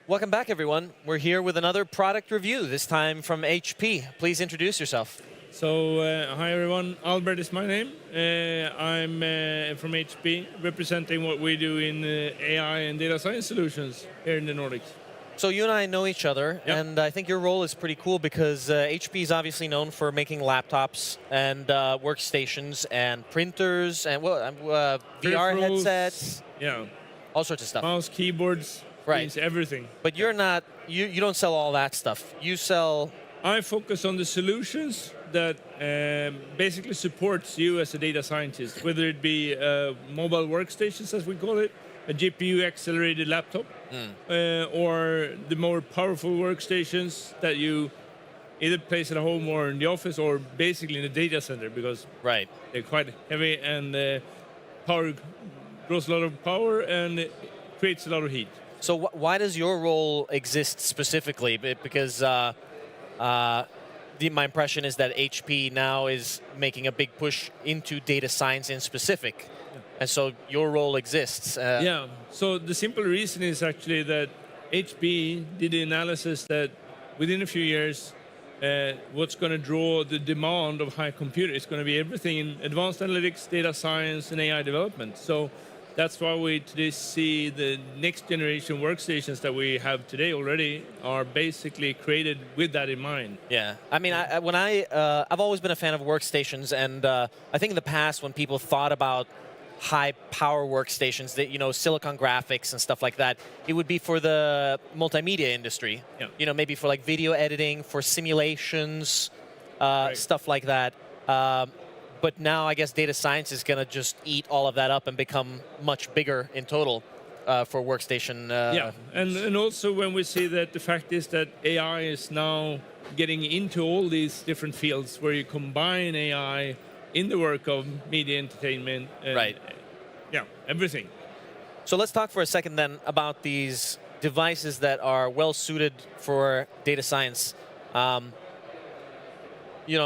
Welcome back, everyone. We're here with another product review, this time from HP. Please introduce yourself. So, hi everyone, Albert is my name. I'm from HP, representing what we do in AI and data science solutions here in the Nordics. So you and I know each other, Yep. and I think your role is pretty cool because HP is obviously known for making laptops and workstations and printers and VR Peripherals, headsets, Yeah, all sorts of stuff. mouse, keyboards, Right. screens, everything. But you're not, you don't sell all that stuff. You sell, I focus on the solutions that basically supports you as a data scientist, whether it be mobile workstations, as we call it, a GPU-accelerated laptop, or the more powerful workstations that you either place at home or in the office, or basically in the data center, because right. they're quite heavy and power draws a lot of power and it creates a lot of heat. So why does your role exist specifically? Because my impression is that HP now is making a big push into data science in specific. And so your role exists. Yeah, so the simple reason is actually that HP did the analysis that within a few years, what's going to draw the demand of high computer is going to be everything in advanced analytics, data science, and AI development. So that's why we today see the next generation workstations that we have today already are basically created with that in mind. Yeah, I mean, I've always been a fan of workstations, and I think in the past when people thought about high power workstations, that silicon graphics and stuff like that, it would be for the multimedia industry. Yeah. Maybe for like video editing, for simulations, Right. stuff like that. But now I guess data science is going to just eat all of that up and become much bigger in total for workstation. Yeah, and also when we see that the fact is that AI is now getting into all these different fields where you combine AI in the work of media entertainment. And, Right. Yeah, everything. So let's talk for a second then about these devices that are well suited for data science.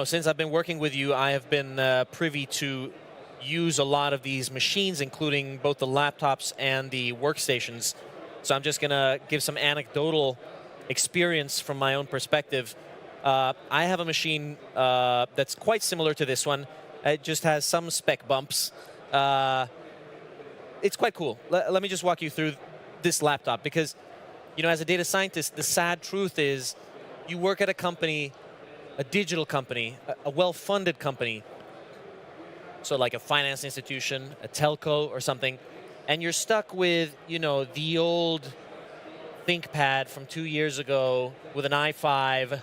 Since I've been working with you, I have been privy to use a lot of these machines, including both the laptops and the workstations. So I'm just going to give some anecdotal experience from my own perspective. I have a machine that's quite similar to this one. It just has some spec bumps. It's quite cool. Let me just walk you through this laptop because, as a data scientist, the sad truth is you work at a company, a digital company, a well-funded company, so like a finance institution, a telco or something, and you're stuck with, the old ThinkPad from 2 years ago with an i5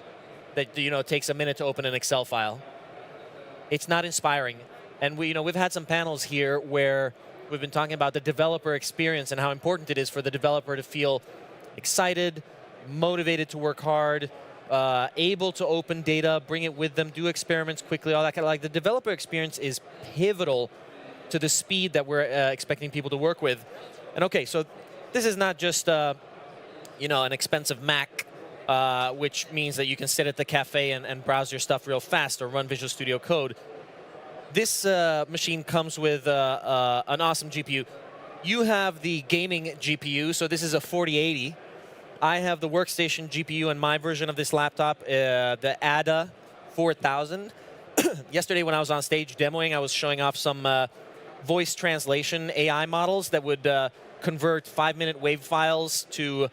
that, takes a minute to open an Excel file. It's not inspiring. And we've had some panels here where we've been talking about the developer experience and how important it is for the developer to feel excited, motivated to work hard, able to open data, bring it with them, do experiments quickly, all that kind of like the developer experience is pivotal to the speed that we're expecting people to work with. And okay, so this is not just an expensive Mac, which means that you can sit at the cafe and browse your stuff real fast or run Visual Studio Code. This machine comes with an awesome GPU. You have the gaming GPU, so this is a 4080. I have the workstation GPU in my version of this laptop, the ADA 4000. Yesterday when I was on stage demoing, I was showing off some voice translation AI models that would convert 5-minute WAV files to...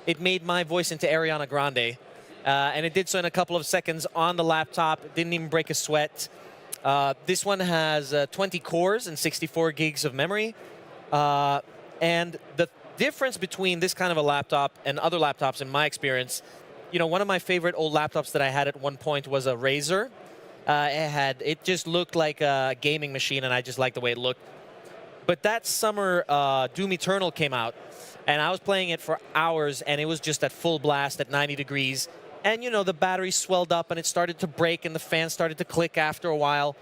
it made my voice into Ariana Grande. And it did so in a couple of seconds on the laptop. It didn't even break a sweat. This one has 20 cores and 64 gigs of memory. And the difference between this kind of a laptop and other laptops, in my experience, one of my favorite old laptops that I had at one point was a Razer. It just looked like a gaming machine, and I just liked the way it looked. But that summer, Doom Eternal came out, and I was playing it for hours, and it was just at full blast at 90 degrees. And, the battery swelled up, and it started to break, and the fan started to click after a while.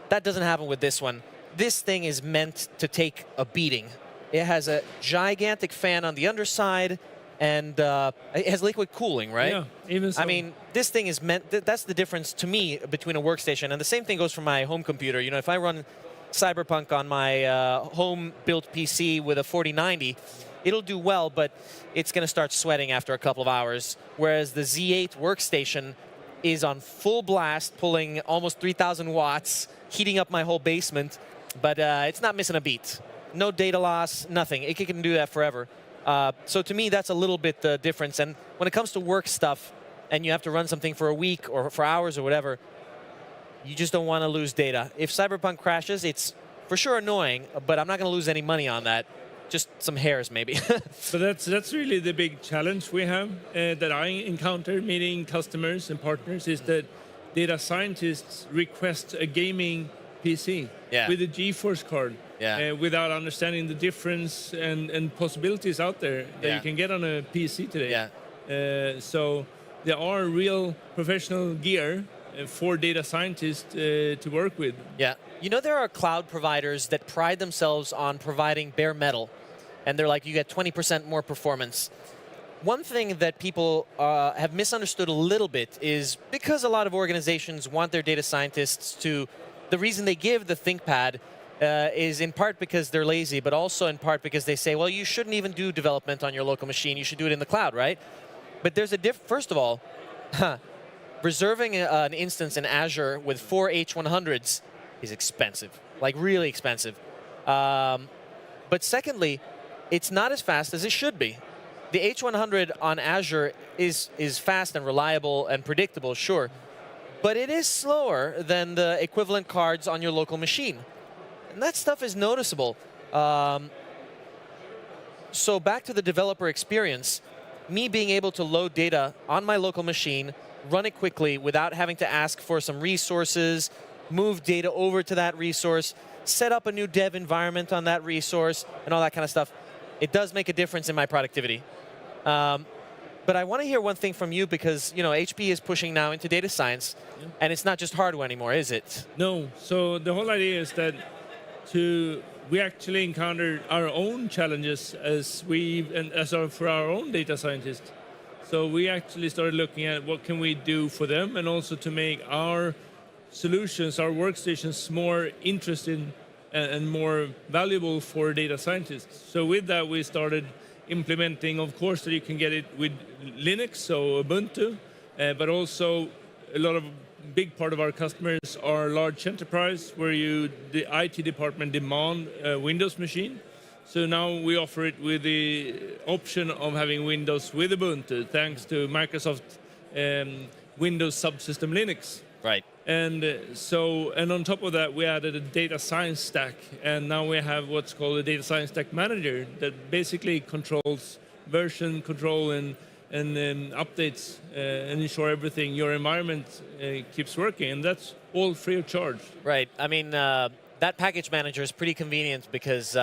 That doesn't happen with this one. This thing is meant to take a beating. It has a gigantic fan on the underside, and it has liquid cooling, right? Yeah, even so. I mean, this thing is meant, that's the difference to me between a workstation. And the same thing goes for my home computer. If I run Cyberpunk on my home-built PC with a 4090, it'll do well, but it's going to start sweating after a couple of hours. Whereas the Z8 workstation is on full blast, pulling almost 3,000 watts, heating up my whole basement, but it's not missing a beat. No data loss, nothing. It can do that forever. So to me, that's a little bit the difference. And when it comes to work stuff, and you have to run something for a week or for hours or whatever, you just don't want to lose data. If Cyberpunk crashes, it's for sure annoying, but I'm not going to lose any money on that. Just some hairs, maybe. So that's really the big challenge we have that I encounter meeting customers and partners is that data scientists request a gaming PC with a GeForce card without understanding the difference and possibilities out there that you can get on a PC today. So there are real professional gear for data scientists to work with. Yeah. You know, there are cloud providers that pride themselves on providing bare metal, and they're like, you get 20% more performance. One thing that people have misunderstood a little bit is because a lot of organizations want their data scientists to, the reason they give the ThinkPad is in part because they're lazy, but also in part because they say, well, you shouldn't even do development on your local machine. You should do it in the cloud, right? But there's a first of all, reserving an instance in Azure with 4 H100s is expensive, like really expensive. But secondly, it's not as fast as it should be. The H100 on Azure is fast and reliable and predictable, sure, but it is slower than the equivalent cards on your local machine. And that stuff is noticeable. So back to the developer experience, me being able to load data on my local machine, run it quickly without having to ask for some resources, move data over to that resource, set up a new dev environment on that resource, and all that kind of stuff, it does make a difference in my productivity. But I want to hear one thing from you because, you know, HP is pushing now into data science, and it's not just hardware anymore, is it? No. So the whole idea is that we actually encountered our own challenges for our own data scientists. So we actually started looking at what can we do for them and also to make our solutions, our workstations more interesting and more valuable for data scientists. So with that, we started implementing, of course, that you can get it with Linux, so Ubuntu, but also a big part of our customers are large enterprise where the IT department demand a Windows machine. So now we offer it with the option of having Windows with Ubuntu, thanks to Microsoft Windows subsystem Linux. Right. And on top of that, we added a data science stack, and now we have what's called a data science stack manager that basically controls version control and updates and ensure everything, your environment keeps working, and that's all free of charge. Right. I mean, that package manager is pretty convenient because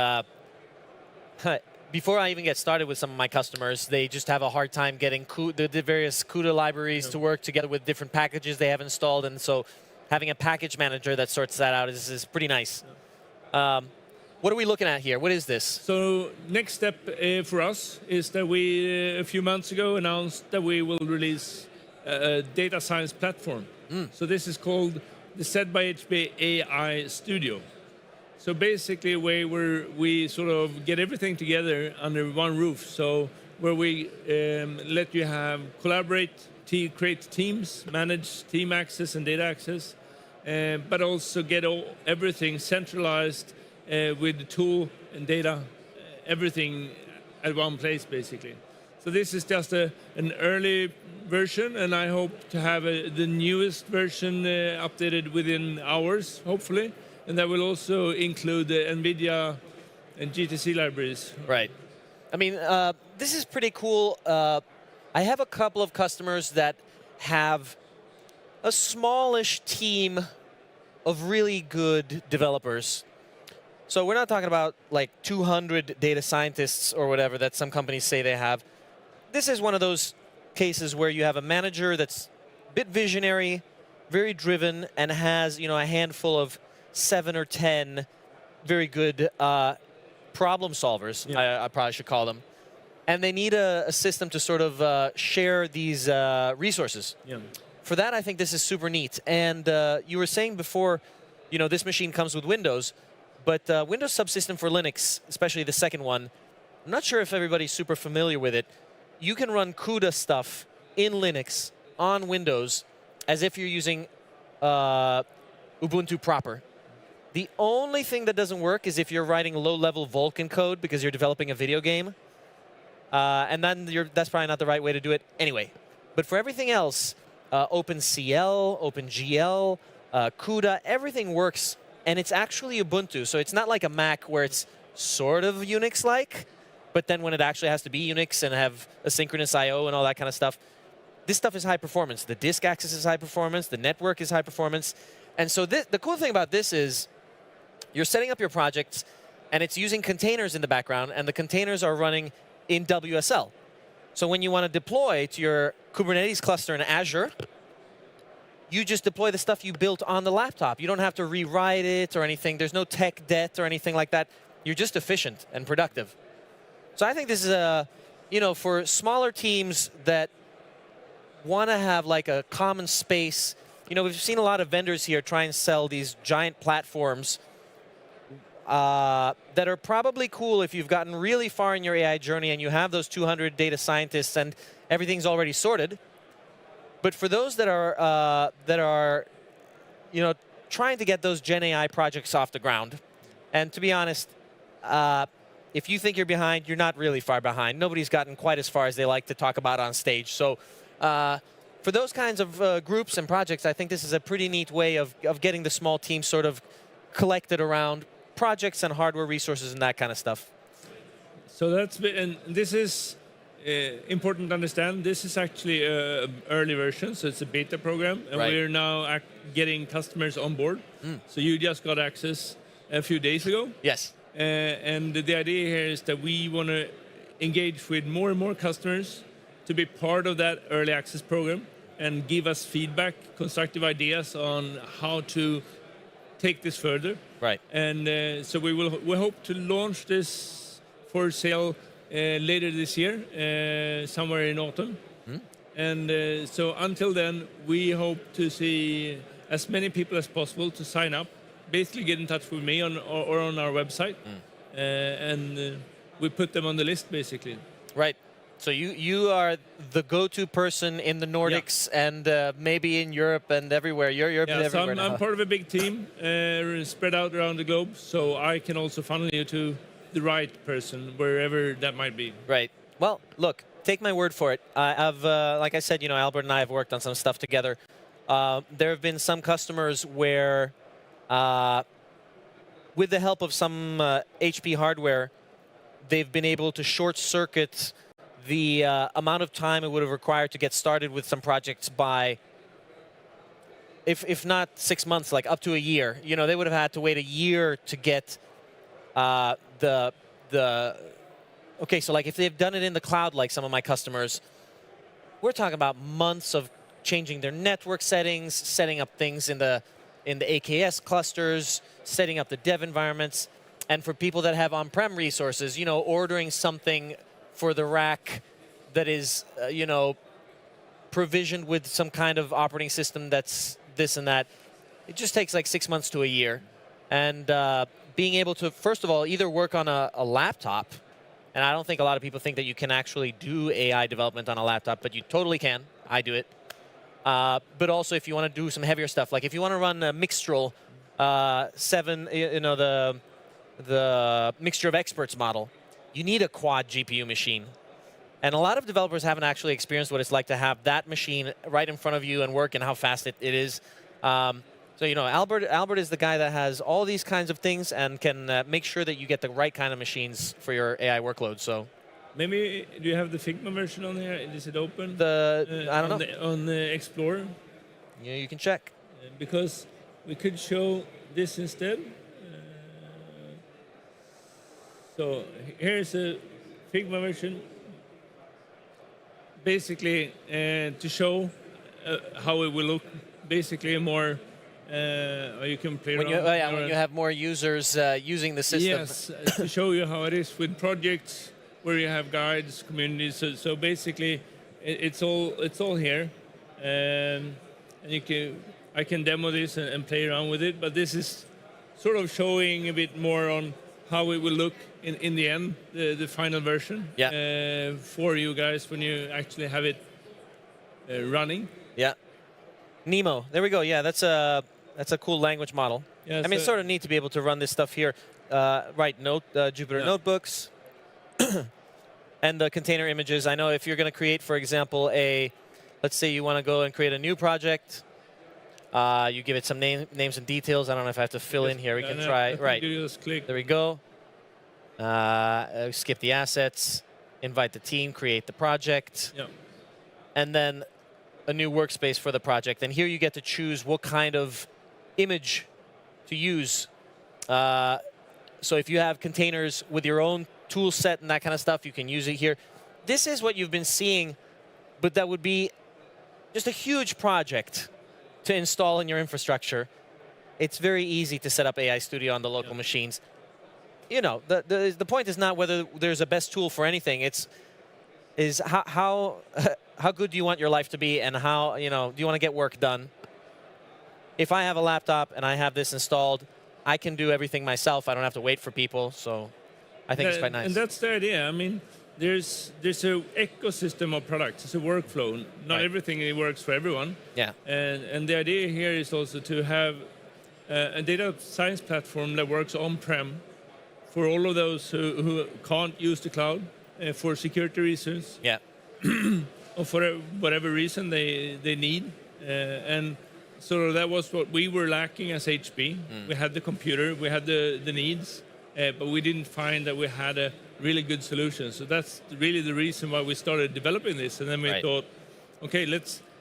before I even get started with some of my customers, they just have a hard time getting the various CUDA libraries to work together with different packages they have installed, and so having a package manager that sorts that out is pretty nice. What are we looking at here? What is this? So next step for us is that we, a few months ago, announced that we will release a data science platform. So this is called the Said by HP AI Studio. So basically, where we sort of get everything together under one roof. So where we let you collaborate, create teams, manage team access and data access, but also get everything centralized with the tool and data, everything at one place, basically. So this is just an early version, and I hope to have the newest version updated within hours, hopefully. And that will also include the NVIDIA and GTC libraries. Right. I mean, this is pretty cool. I have a couple of customers that have a smallish team of really good developers. So we're not talking about like 200 data scientists or whatever that some companies say they have. This is one of those cases where you have a manager that's a bit visionary, very driven, and has, you know, a handful of 7 or 10 very good problem solvers, I probably should call them. And they need a system to sort of share these resources. For that, I think this is super neat. And you were saying before, you know, this machine comes with Windows, but Windows subsystem for Linux, especially the second one, I'm not sure if everybody's super familiar with it. You can run CUDA stuff in Linux on Windows as if you're using Ubuntu proper. The only thing that doesn't work is if you're writing low-level Vulkan code because you're developing a video game. And then that's probably not the right way to do it anyway. But for everything else, OpenCL, OpenGL, CUDA, everything works. And it's actually Ubuntu. So it's not like a Mac where it's sort of Unix-like. But then when it actually has to be Unix and have asynchronous I/O and all that kind of stuff, this stuff is high performance. The disk access is high performance. The network is high performance. And so the cool thing about this is you're setting up your projects, and it's using containers in the background, and the containers are running in WSL. So when you want to deploy to your Kubernetes cluster in Azure, you just deploy the stuff you built on the laptop. You don't have to rewrite it or anything. There's no tech debt or anything like that. You're just efficient and productive. So I think this is for smaller teams that want to have like a common space. We've seen a lot of vendors here try and sell these giant platforms that are probably cool if you've gotten really far in your AI journey and you have those 200 data scientists and everything's already sorted. But for those that are trying to get those Gen AI projects off the ground, and to be honest, if you think you're behind, you're not really far behind. Nobody's gotten quite as far as they like to talk about on stage. So for those kinds of groups and projects, I think this is a pretty neat way of getting the small team sort of collected around projects and hardware resources and that kind of stuff. So and this is important to understand. This is actually an early version, so it's a beta program, and we're now getting customers on board. So you just got access a few days ago. Yes. And the idea here is that we want to engage with more and more customers to be part of that early access program and give us feedback, constructive ideas on how to take this further. Right. And so we hope to launch this for sale later this year, somewhere in autumn. And so until then, we hope to see as many people as possible to sign up. Basically get in touch with me or on our website, and we put them on the list, basically. Right. So you are the go-to person in the Nordics and maybe in Europe and everywhere. You're everywhere so now. I'm part of a big team spread out around the globe, so I can also funnel you to the right person, wherever that might be. Right. Well, look, take my word for it. I've, like I said, Albert and I have worked on some stuff together. There have been some customers where with the help of some HP hardware, they've been able to short-circuit the amount of time it would have required to get started with some projects by, if not 6 months, like up to a year. They would have had to wait a year to get okay, so like if they've done it in the cloud, like some of my customers, we're talking about months of changing their network settings, setting up things in the AKS clusters, setting up the dev environments. And for people that have on-prem resources, ordering something for the rack that is, provisioned with some kind of operating system that's this and that, it just takes like 6 months to a year. And being able to, first of all, either work on a laptop, and I don't think a lot of people think that you can actually do AI development on a laptop, but you totally can. I do it. But also if you want to do some heavier stuff, like if you want to run a Mixtral 7, the Mixture of Experts model, you need a quad GPU machine. And a lot of developers haven't actually experienced what it's like to have that machine right in front of you and work and how fast it is. So, Albert is the guy that has all these kinds of things and can make sure that you get the right kind of machines for your AI workload. So. Maybe, do you have the Figma version on there? Is it open? I don't know. On the Explorer? Yeah, you can check. Because we could show this instead. So here's a Figma version. Basically, to show how it will look. Basically, more you can play around. When you have more users using the system. Yes, to show you how it is with projects where you have guides, communities. So basically, it's all here, and I can demo this and play around with it. But this is sort of showing a bit more on how it will look in the end, the final version, for you guys when you actually have it running. Yeah. Nemo. There we go. Yeah, that's a cool language model. Yeah, I mean, it's sort of neat to be able to run this stuff here. Write Jupyter notebooks and the container images. I know if you're going to create, for example, let's say you want to go and create a new project. You give it some names and details. I don't know if I have to fill in here. We can try. Right. You just click. There we go. Skip the assets. Invite the team. Create the project. Yeah. And then a new workspace for the project. And here you get to choose what kind of image to use. So if you have containers with your own tool set and that kind of stuff, you can use it here. This is what you've been seeing, but that would be just a huge project to install in your infrastructure. It's very easy to set up AI Studio on the local machines. You know, the point is not whether there's a best tool for anything. Is how good do you want your life to be, and how, you know, do you want to get work done? If I have a laptop and I have this installed, I can do everything myself. I don't have to wait for people. So I think it's quite nice. And that's the idea. I mean, there's an ecosystem of products. It's a workflow. Not everything works for everyone. Yeah. And the idea here is also to have a data science platform that works on-prem for all of those who can't use the cloud for security reasons. Yeah. Or for whatever reason they need. And so that was what we were lacking as HP. We had the computer, we had the needs, but we didn't find that we had a really good solution. So that's really the reason why we started developing this. And then we thought, okay,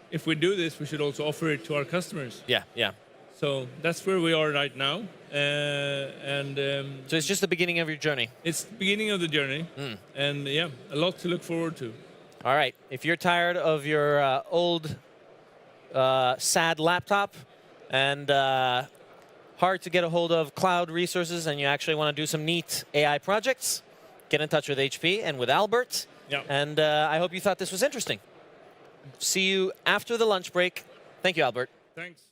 if we do this, we should also offer it to our customers. Yeah, yeah. So that's where we are right now. So it's just the beginning of your journey. It's the beginning of the journey. And yeah, a lot to look forward to. All right. If you're tired of your old, sad laptop and hard to get a hold of cloud resources, and you actually want to do some neat AI projects, get in touch with HP and with Albert. Yeah. And I hope you thought this was interesting. See you after the lunch break. Thank you, Albert. Thanks.